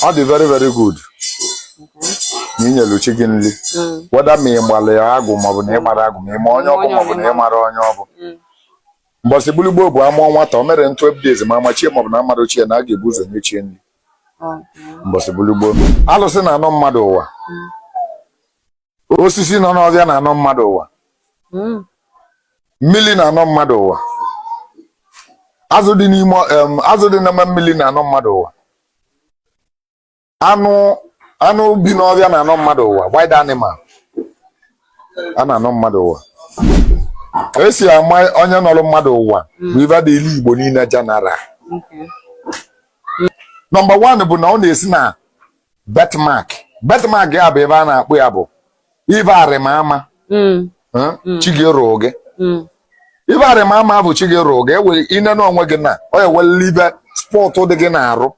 Ọ dị very good. N'inyelu chicken nri. Whether me gbale agụ maọbụ na ịgbara agụ ma ịma onye ọbụ maọbụ na ịmara onye ọbụ. Mbọsị bulugbo bụ amụọ nwata o mere 12 days ma amachie maọbụ na mmadụ ochie na a ga-ebu ụzọ nyechie nri. Mbọsị bulugbo. Alụsị na-anọ mmadụ ụwa. Osisi nọ n'ọbịa na-anọ mmadụ ụwa. Mmiri na-anọ mmadụ ụwa. Azụ dị n'ime mmiri na-anọ mmadụ ụwa. Anụ bi n'ọbịa na-anọ mmadụ ụwa. Wild animal a na-anọ mmadụ ụwa. Esi ama onye nọrọ mmadụ ụwa bụ ibe dị ilu Igbo niile general. Number 1 bụ na ọ na-esi na birthmark. Birthmark ya bụ ebe a na-akpụ ya bụ ibe arịmama. Chi gị rụọ gị. Ibe arịmama bụ chi gị rụọ gị. Ewere ine n'onwe gị na ọ ewelele ibe spọtụ dị gị na-arụ.